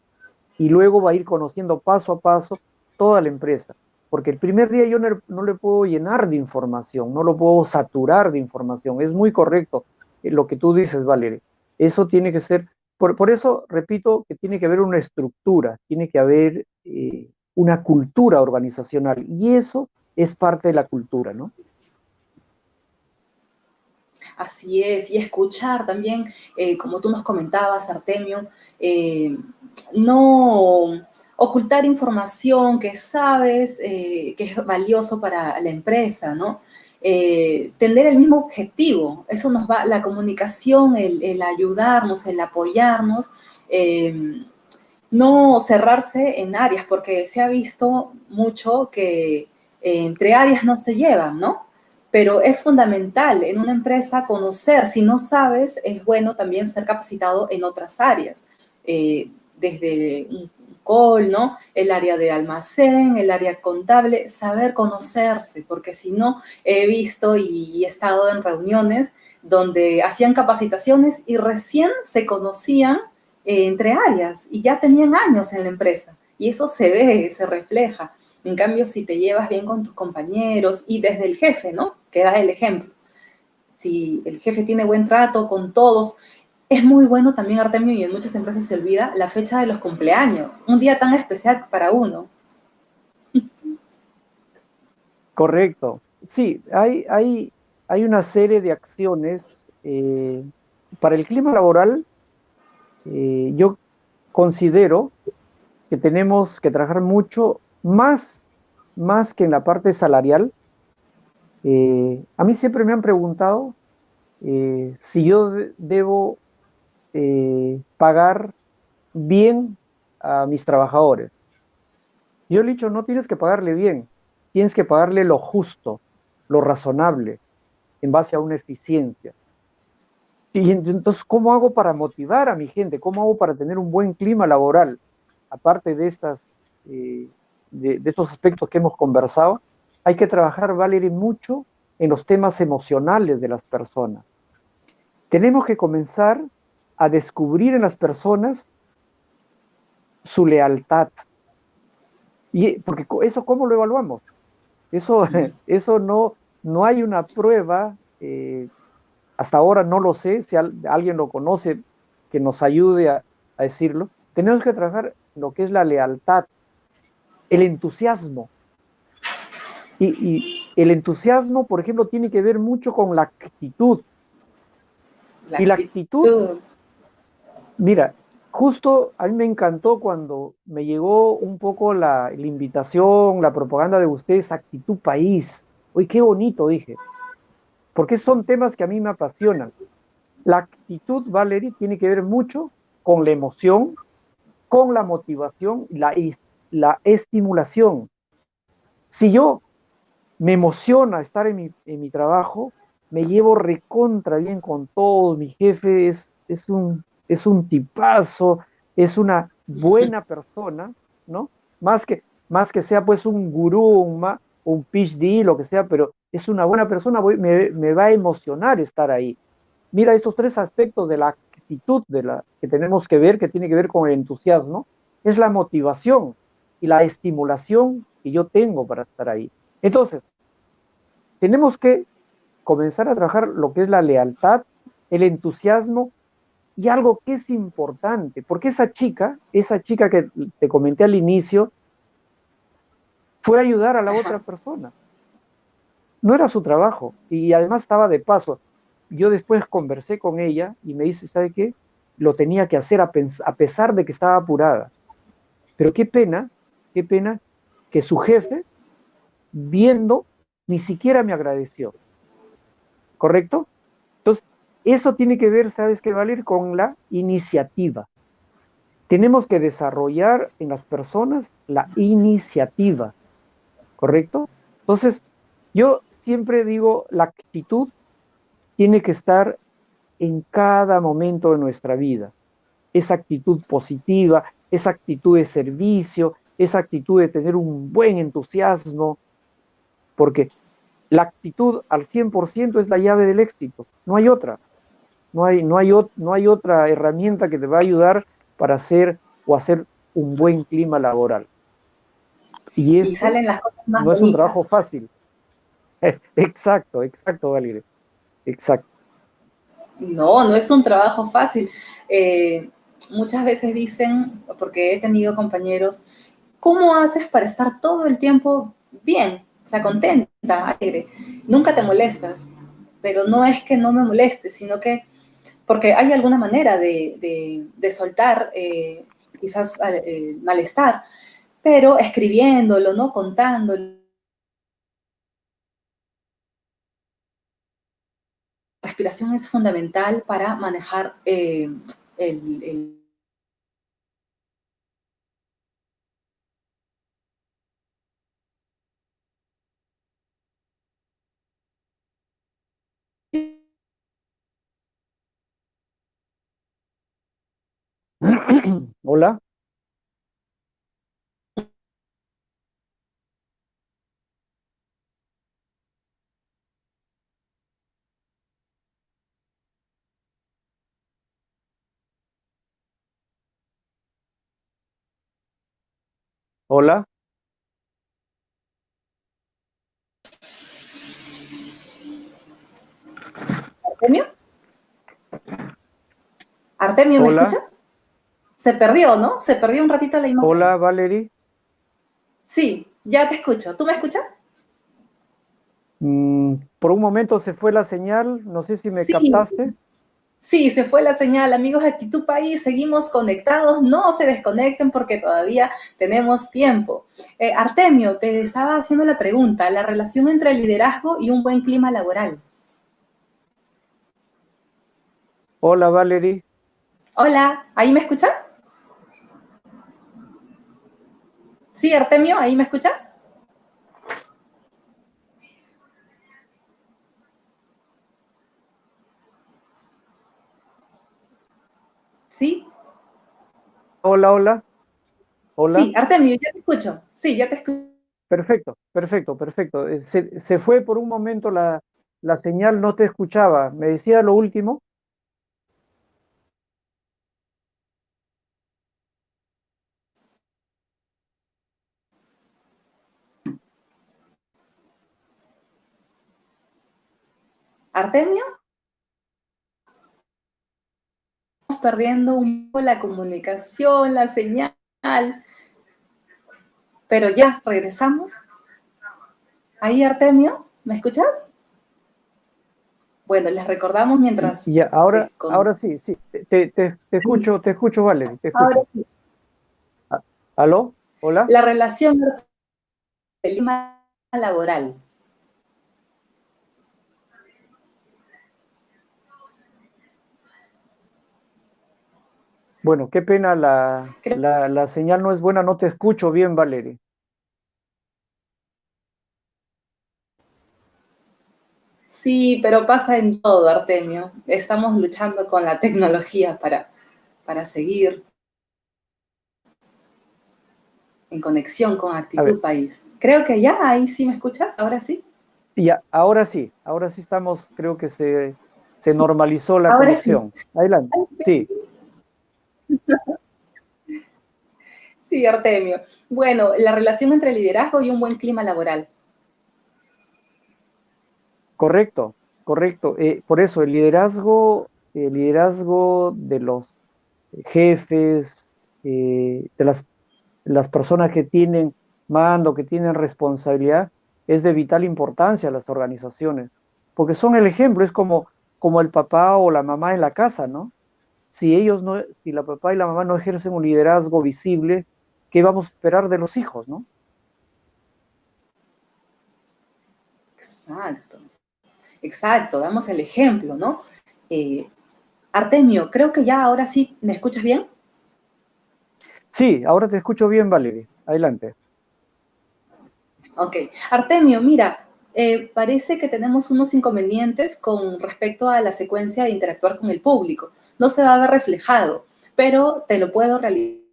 B: Y luego va a ir conociendo paso a paso toda la empresa. Porque el primer día yo no le puedo llenar de información, no lo puedo saturar de información. Es muy correcto lo que tú dices, Valerie. Eso tiene que ser, por eso repito que tiene que haber una estructura, tiene que haber una cultura organizacional. Y eso es parte de la cultura, ¿no?
A: Así es, y escuchar también, como tú nos comentabas, Artemio, no ocultar información que sabes que es valioso para la empresa, ¿no? Tener el mismo objetivo, eso nos va, la comunicación, el ayudarnos, el apoyarnos, no cerrarse en áreas, porque se ha visto mucho que entre áreas no se llevan, ¿no? Pero es fundamental en una empresa conocer, si no sabes, es bueno también ser capacitado en otras áreas, desde un call, ¿no? El área de almacén, el área contable, saber conocerse, porque si no, he visto y he estado en reuniones donde hacían capacitaciones y recién se conocían entre áreas y ya tenían años en la empresa y eso se ve, se refleja. En cambio, si te llevas bien con tus compañeros y desde el jefe, ¿no? Que da el ejemplo. Si el jefe tiene buen trato con todos, es muy bueno también, Artemio, y en muchas empresas se olvida la fecha de los cumpleaños, un día tan especial para uno.
B: Correcto. Sí, hay una serie de acciones para el clima laboral. Yo considero que tenemos que trabajar mucho más que en la parte salarial. A mí siempre me han preguntado si yo debo pagar bien a mis trabajadores. Yo le he dicho, no tienes que pagarle bien, tienes que pagarle lo justo, lo razonable, en base a una eficiencia. Y entonces, ¿cómo hago para motivar a mi gente? ¿Cómo hago para tener un buen clima laboral? Aparte de eh, de estos aspectos que hemos conversado, hay que trabajar, Valerie, mucho en los temas emocionales de las personas. Tenemos que comenzar a descubrir en las personas su lealtad. Porque eso, ¿cómo lo evaluamos? Eso, eso no hay una prueba, hasta ahora no lo sé, si alguien lo conoce, que nos ayude a decirlo, tenemos que trabajar lo que es la lealtad, el entusiasmo. Y el entusiasmo, por ejemplo, tiene que ver mucho con la actitud.
A: La
B: Y la actitud,
A: actitud.
B: mira, justo a mí me encantó cuando me llegó un poco la invitación, la propaganda de ustedes, Actitud País. Uy, qué bonito, dije, porque son temas que a mí me apasionan. La actitud, Valerie, tiene que ver mucho con la emoción, con la motivación, la estimulación. Si yo me emociona estar en mi trabajo, me llevo recontra bien con todos, mi jefe es un tipazo, es una buena persona, ¿no? Más que sea pues un gurú, un PhD, lo que sea, pero es una buena persona, me va a emocionar estar ahí. Mira, estos tres aspectos de la actitud que tenemos que ver, que tiene que ver con el entusiasmo, es la motivación y la estimulación que yo tengo para estar ahí. Entonces, tenemos que comenzar a trabajar lo que es la lealtad, el entusiasmo y algo que es importante, porque esa chica que te comenté al inicio, fue a ayudar a la otra
A: Ajá.
B: persona. No era su trabajo y además estaba de paso. Yo después conversé con ella y me dice, ¿sabe qué? Lo tenía que hacer a pesar de que estaba apurada. Pero qué pena que su jefe, viendo, ni siquiera me agradeció, ¿correcto? Entonces, eso tiene que ver, ¿sabes qué, Valer? Con la iniciativa. Tenemos que desarrollar en las personas la iniciativa, ¿correcto? Entonces, yo siempre digo, la actitud tiene que estar en cada momento de nuestra vida. Esa actitud positiva, esa actitud de servicio, esa actitud de tener un buen entusiasmo, porque la actitud al 100% es la llave del éxito, no hay otra. No hay otra herramienta que te va a ayudar para hacer un buen clima laboral. Y
A: Y
B: esto
A: salen las cosas más
B: no es un trabajo
A: bonitas.
B: fácil. Exacto, exacto, Valerie. Exacto.
A: No, no es un trabajo fácil. Muchas veces dicen, porque he tenido compañeros, ¿cómo haces para estar todo el tiempo bien? O sea, contenta, alegre. Nunca te molestas, pero no es que no me moleste, sino que, porque hay alguna manera de soltar quizás el malestar, pero escribiéndolo, ¿no? Contándolo. La respiración es fundamental para manejar el
B: Hola, hola,
A: Artemio. Artemio, ¿me
B: hola,
A: escuchas? Se perdió, ¿no? Se perdió un ratito la imagen.
B: hola, Valerie.
A: Sí, ya te escucho. ¿Tú me escuchas?
B: Por un momento se fue la señal, no sé si me
A: Sí,
B: captaste.
A: sí, se fue la señal. Amigos de Actitud País, seguimos conectados. No se desconecten porque todavía tenemos tiempo. Artemio, te estaba haciendo la pregunta, la relación entre el liderazgo y un buen clima laboral.
B: Hola, Valerie.
A: Hola, ¿ahí me escuchas? Sí, Artemio, ¿ahí me escuchas? Sí,
B: Hola, hola,
A: sí,
B: hola.
A: Artemio, ya te escucho. Sí, ya te escucho.
B: Perfecto, perfecto, perfecto. Se fue por un momento la señal, no te escuchaba. ¿Me decía lo último?
A: Artemio, perdiendo un poco la comunicación, la señal, pero ya, regresamos. Ahí, Artemio, ¿me escuchas? Bueno, les recordamos mientras
B: Y
A: se...
B: ahora sí, sí, te escucho, Valerie, te
A: Ahora
B: escucho.
A: sí,
B: Ah, ¿Aló? ¿Hola?
A: la relación del clima laboral.
B: Bueno, qué pena,
A: Creo-
B: la señal no es buena, no te escucho bien, Valerie.
A: Sí, pero pasa en todo, Artemio. Estamos luchando con la tecnología para seguir en conexión con
B: A ver,
A: Actitud País. Creo que ya, ahí sí me escuchas, ahora sí.
B: ya, ahora sí estamos, creo que se
A: Sí,
B: normalizó la
A: ahora sí.
B: conexión. Adelante. Sí,
A: Sí, Artemio. Bueno, la relación entre liderazgo y un buen clima laboral.
B: correcto, correcto. Por eso el liderazgo de los jefes, de las personas que tienen mando, que tienen responsabilidad, es de vital importancia a las organizaciones, porque son el ejemplo, es como el papá o la mamá en la casa, ¿no? Si ellos no, si la papá y la mamá no ejercen un liderazgo visible, ¿qué vamos a esperar de los hijos, no?
A: Exacto, exacto, damos el ejemplo, ¿no? Eh, Artemio, creo que ya ahora sí, ¿me escuchas bien?
B: Sí, ahora te escucho bien, Valerie. Adelante.
A: Ok. Artemio, mira, parece que tenemos unos inconvenientes con respecto a la secuencia de interactuar con el público. No se va a ver reflejado, pero te lo puedo realizar.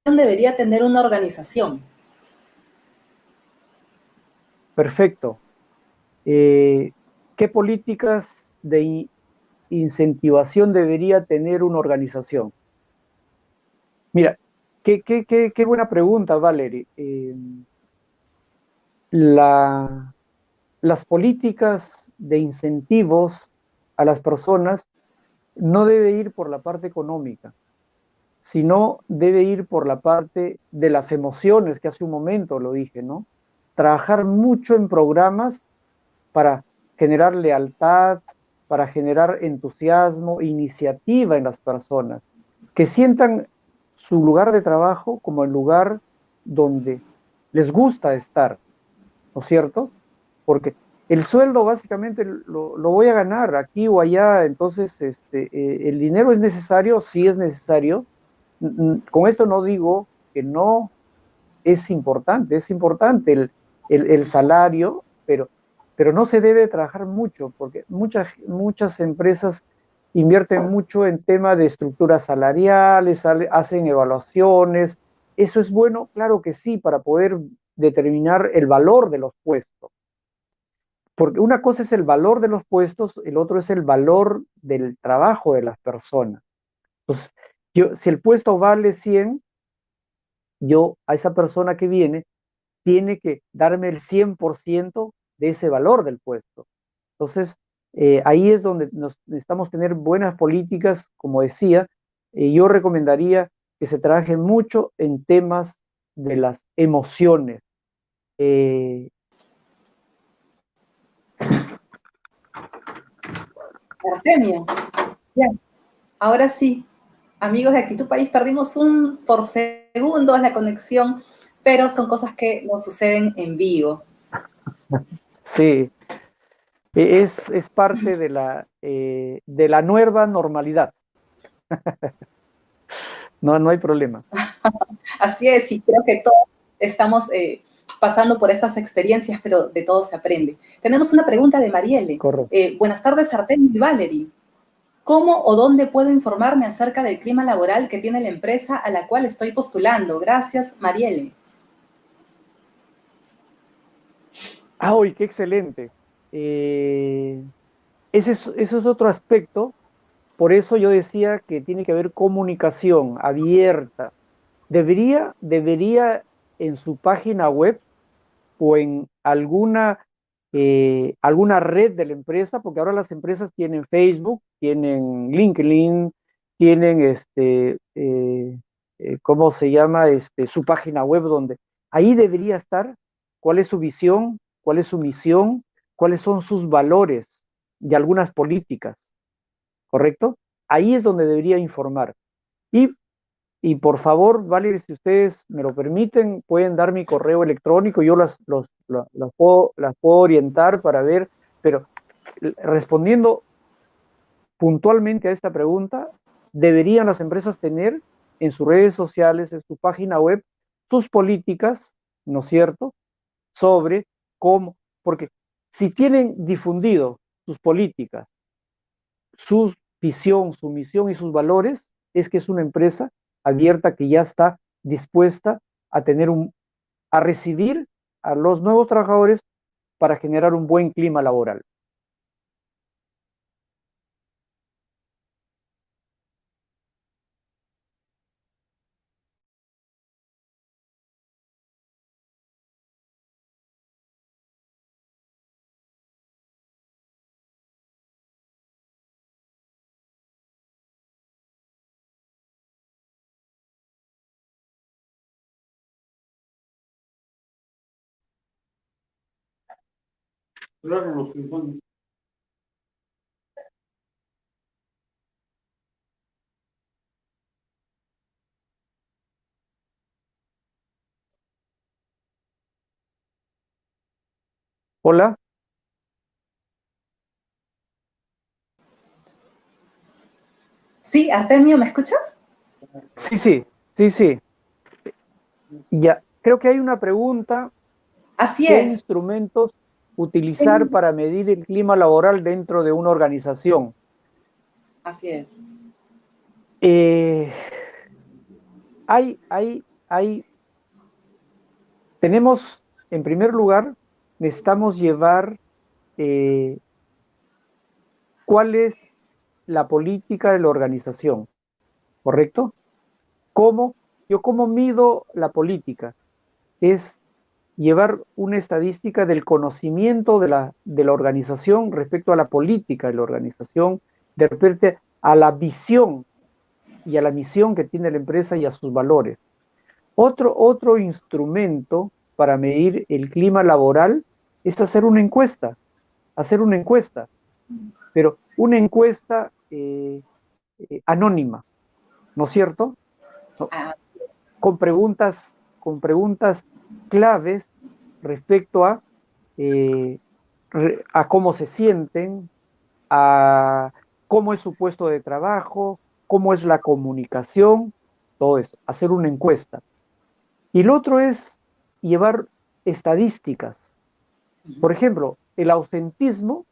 A: Debería tener una organización.
B: Perfecto. Eh, ¿Qué políticas de incentivación debería tener una organización? Mira, qué buena pregunta, Valerie. La, las políticas de incentivos a las personas no debe ir por la parte económica, sino debe ir por la parte de las emociones, que hace un momento lo dije, ¿no? Trabajar mucho en programas para generar lealtad, para generar entusiasmo, iniciativa en las personas, que sientan su lugar de trabajo como el lugar donde les gusta estar, ¿no es cierto? Porque el sueldo básicamente lo voy a ganar aquí o allá, entonces el dinero es necesario, sí es necesario. Con esto no digo que no es importante el salario, pero no se debe trabajar mucho, porque muchas empresas invierten mucho en tema de estructuras salariales, hacen evaluaciones. ¿Eso es bueno? Claro que sí, para poder determinar el valor de los puestos. Porque una cosa es el valor de los puestos, el otro es el valor del trabajo de las personas. Entonces, si el puesto vale 100, yo a esa persona que viene tiene que darme el 100% de ese valor del puesto. Entonces, ahí es donde necesitamos tener buenas políticas, como decía. Yo recomendaría que se trabaje mucho en temas de las emociones. Eh,
A: Artemio, ya. Ahora sí, amigos de Actitud País, perdimos un por segundos la conexión, pero son cosas que nos suceden en vivo.
B: sí, es parte de la nueva normalidad. No, no hay problema.
A: Así es, y creo que todos estamos pasando por estas experiencias, pero de todo se aprende. Tenemos una pregunta de Marielle.
B: Correcto.
A: Buenas tardes, Artemio y Valerie. ¿Cómo o dónde puedo informarme acerca del clima laboral que tiene la empresa a la cual estoy postulando? Gracias, Marielle.
B: Ah, uy, qué excelente. Ese es otro aspecto. Por eso yo decía que tiene que haber comunicación abierta. Debería en su página web o en alguna alguna red de la empresa, porque ahora las empresas tienen Facebook, tienen LinkedIn, tienen ¿cómo se llama? Su página web donde ahí debería estar cuál es su visión, cuál es su misión, cuáles son sus valores y algunas políticas, ¿correcto? Ahí es donde debería informar. Y, y por favor, vale, si ustedes me lo permiten, pueden dar mi correo electrónico, yo las puedo orientar para ver, pero respondiendo puntualmente a esta pregunta, deberían las empresas tener en sus redes sociales, en su página web, sus políticas, ¿no es cierto?, sobre cómo, porque si tienen difundido sus políticas, su visión, su misión y sus valores, es que es una empresa abierta que ya está dispuesta a a recibir a los nuevos trabajadores para generar un buen clima laboral. Claro, los que son. Hola.
A: Sí, Artemio, ¿me escuchas?
B: Sí, sí, sí, sí. Ya, creo que hay una pregunta,
A: Así
B: ¿qué
A: es.
B: instrumentos utilizar para medir el clima laboral dentro de una organización?
A: Así es.
B: Eh, hay, tenemos, en primer lugar, necesitamos llevar eh, cuál es la política de la organización, ¿correcto? ¿Cómo? Yo cómo mido la política. Es llevar una estadística del conocimiento de la organización respecto a la política de la organización, de repente a la visión y a la misión que tiene la empresa y a sus valores. Otro instrumento para medir el clima laboral es hacer una encuesta, pero una encuesta anónima, ¿no es cierto? ¿No?
A: Así es.
B: Con preguntas claves respecto eh, a cómo se sienten, a cómo es su puesto de trabajo, cómo es la comunicación, todo eso, hacer una encuesta. Y el otro es llevar estadísticas. Por ejemplo, el ausentismo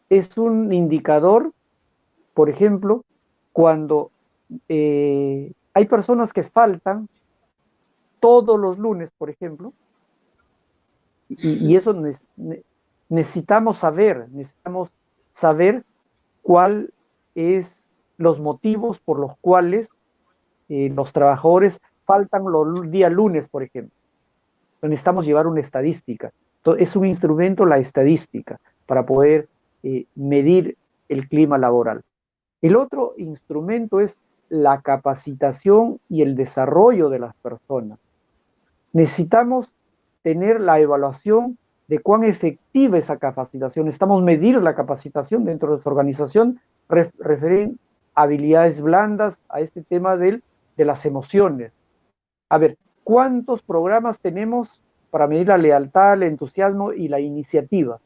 B: es un indicador, por ejemplo, cuando hay personas que faltan todos los lunes, por ejemplo, y eso necesitamos saber cuál es los motivos por los cuales los trabajadores faltan los días lunes, por ejemplo. Necesitamos llevar una estadística. Entonces, es un instrumento la estadística para poder medir el clima laboral. El otro instrumento es la capacitación y el desarrollo de las personas. Necesitamos tener la evaluación de cuán efectiva es esa capacitación. Necesitamos medir la capacitación dentro de nuestra organización referente a habilidades blandas, a este tema de las emociones. A ver, ¿cuántos programas tenemos para medir la lealtad, el entusiasmo y la iniciativa?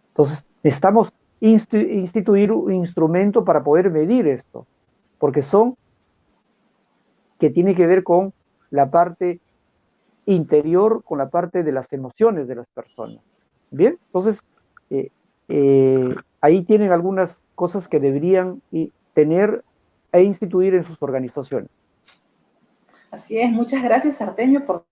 B: Entonces, necesitamos instituir un instrumento para poder medir esto, porque son que tiene que ver con la parte interior, con la parte de las emociones de las personas. Bien, entonces, eh, ahí tienen algunas cosas que deberían tener e instituir en sus organizaciones.
A: Así es. Muchas gracias, Artemio, por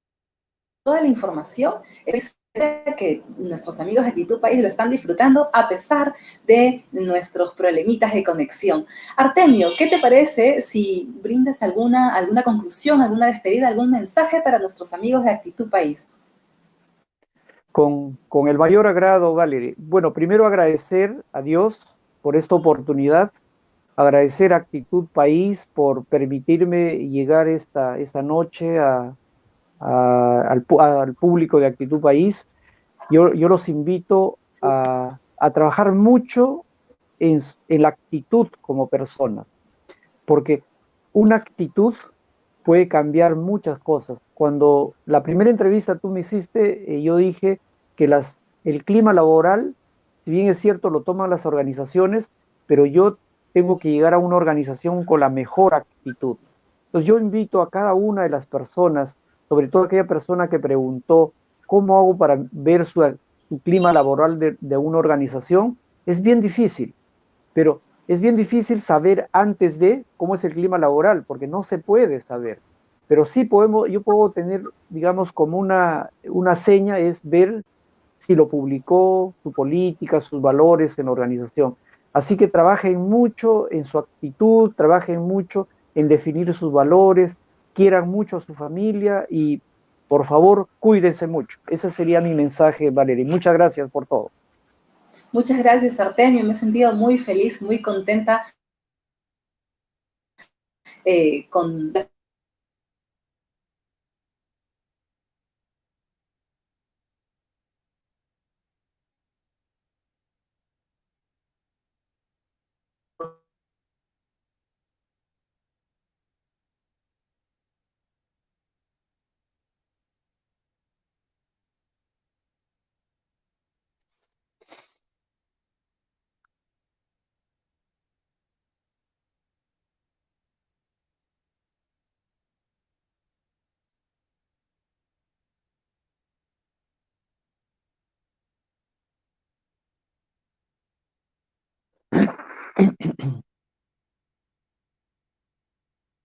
A: toda la información. Estoy segura que nuestros amigos de Actitud País lo están disfrutando a pesar de nuestros problemitas de conexión. Artemio, ¿qué te parece si brindas alguna conclusión, alguna despedida, algún mensaje para nuestros amigos de Actitud País?
B: Con el mayor agrado, Valerie. Bueno, primero agradecer a Dios por esta oportunidad, agradecer a Actitud País por permitirme llegar esta noche al público de Actitud País. Yo los invito a trabajar mucho en la actitud como persona, porque una actitud puede cambiar muchas cosas. Cuando la primera entrevista tú me hiciste, yo dije que el clima laboral, si bien es cierto, lo toman las organizaciones, pero yo tengo que llegar a una organización con la mejor actitud. Entonces yo invito a cada una de las personas, sobre todo aquella persona que preguntó, ¿cómo hago para ver su clima laboral de una organización? Es bien difícil, pero es bien difícil saber antes de cómo es el clima laboral, porque no se puede saber. Pero sí podemos, yo puedo tener, digamos, como una seña, es ver si lo publicó, su política, sus valores en la organización. Así que trabajen mucho en su actitud, trabajen mucho en definir sus valores, quieran mucho a su familia y por favor, cuídense mucho. Ese sería mi mensaje, Valeria. Muchas gracias por todo.
A: Muchas gracias, Artemio. Me he sentido muy feliz, muy contenta con